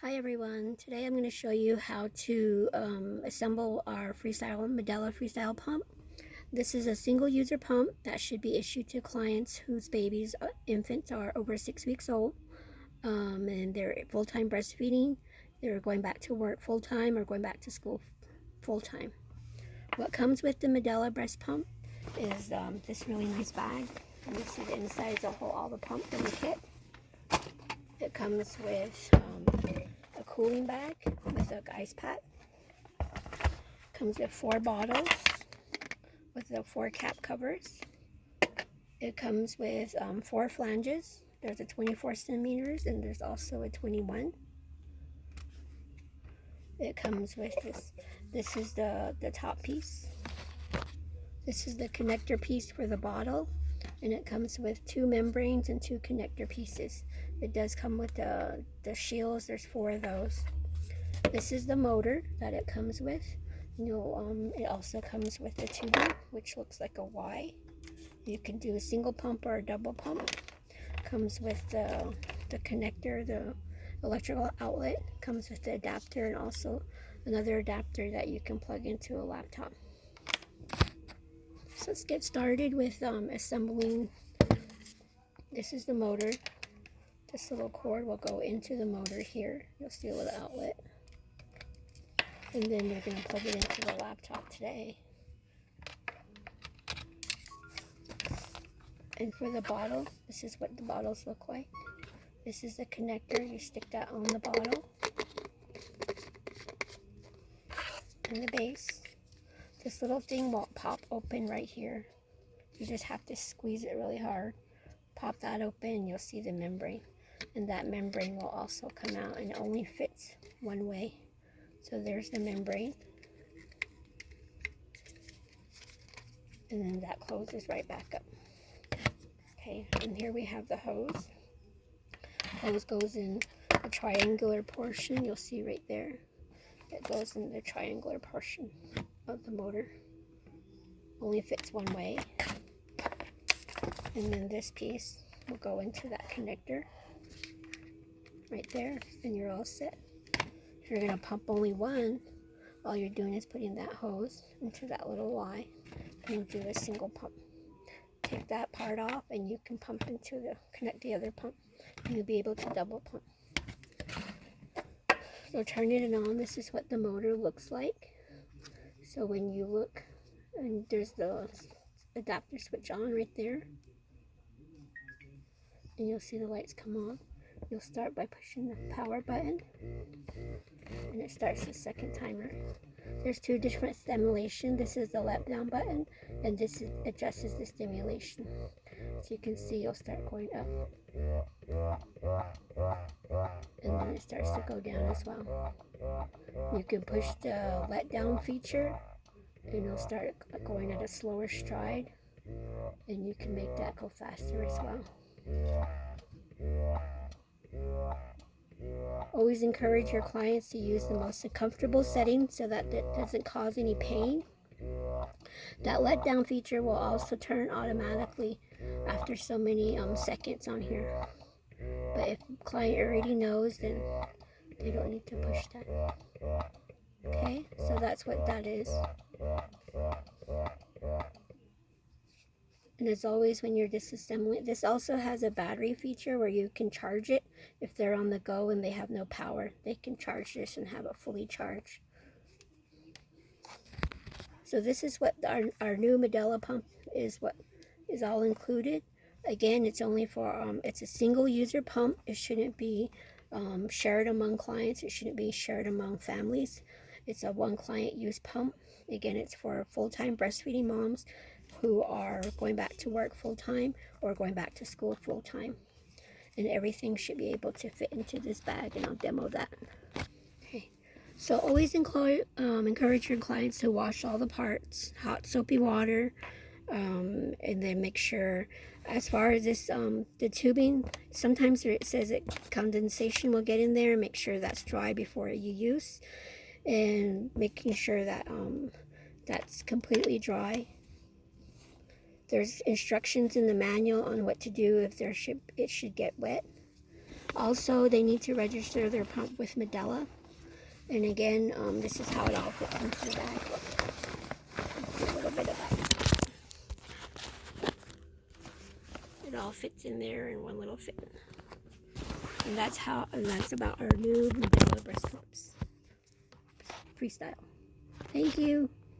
Hi everyone, today I'm going to show you how to assemble our Medela Freestyle pump. This is a single user pump that should be issued to clients whose infants are over 6 weeks old, and they're full-time breastfeeding, they're going back to work full-time or going back to school full-time. What comes with the Medela breast pump is this really nice bag, and you see the inside is all the pump in the kit. It comes with a cooling bag with an ice pack. Comes with 4 bottles with the 4 cap covers. It comes with 4 flanges. There's a 24 centimeters and there's also a 21. It comes with this. This is the top piece. This is the connector piece for the bottle, and it comes with 2 membranes and 2 connector pieces. It does come with the shields. There's 4 of those. This is the motor that it comes with. It also comes with a tubing, which looks like a Y. You can do a single pump or a double pump. Comes with the connector, the electrical outlet. Comes with the adapter and also another adapter that you can plug into a laptop. So let's get started with assembling. This is the motor. This little cord will go into the motor here. You'll see a little outlet. And then you're going to plug it into the laptop today. And for the bottle, this is what the bottles look like. This is the connector. You stick that on the bottle. And the base. This little thing won't pop open right here. You just have to squeeze it really hard. Pop that open and you'll see the membrane. And that membrane will also come out, and it only fits one way. So there's the membrane. And then that closes right back up. Okay, and here we have the hose. Hose goes in the triangular portion. You'll see right there. It goes in the triangular portion of the motor. Only fits one way. And then this piece will go into that connector right there, and you're all set. If you're going to pump only one, all you're doing is putting that hose into that little Y and do a single pump. Take that part off and you can connect the other pump, and you'll be able to double pump. So turning it on, this is what the motor looks like. So when you look, and there's the adapter switch on right there, and you'll see the lights come on. You'll start by pushing the power button, and it starts the second timer. There's 2 different stimulation. This is the let down button, and this adjusts the stimulation. So you can see you'll start going up, and then it starts to go down as well. You can push the let down feature, and it'll start going at a slower stride, and you can make that go faster as well. Always encourage your clients to use the most comfortable setting so that it doesn't cause any pain. That let down feature will also turn automatically after so many seconds on here. But if the client already knows, then they don't need to push that. Okay, so that's what that is. And as always, when you're disassembling, this also has a battery feature where you can charge it. If they're on the go and they have no power, they can charge this and have it fully charged. So this is what our new Medela pump is, what is all included. Again, it's only for, it's a single user pump. It shouldn't be shared among clients. It shouldn't be shared among families. It's a 1 client use pump. Again, it's for full-time breastfeeding moms who are going back to work full-time or going back to school full-time. And everything should be able to fit into this bag, and I'll demo that. Okay, so always encourage your clients to wash all the parts, hot soapy water, and then make sure, as far as this, the tubing, sometimes it says that condensation will get in there. Make sure that's dry before you use, and making sure that that's completely dry. There's instructions in the manual on what to do if it should get wet. Also, they need to register their pump with Medela. And again, this is how it all fits into the bag. Let's do a little bit of that. It all fits in there in one little fit. And that's about our new Medela breast pumps. Freestyle. Thank you.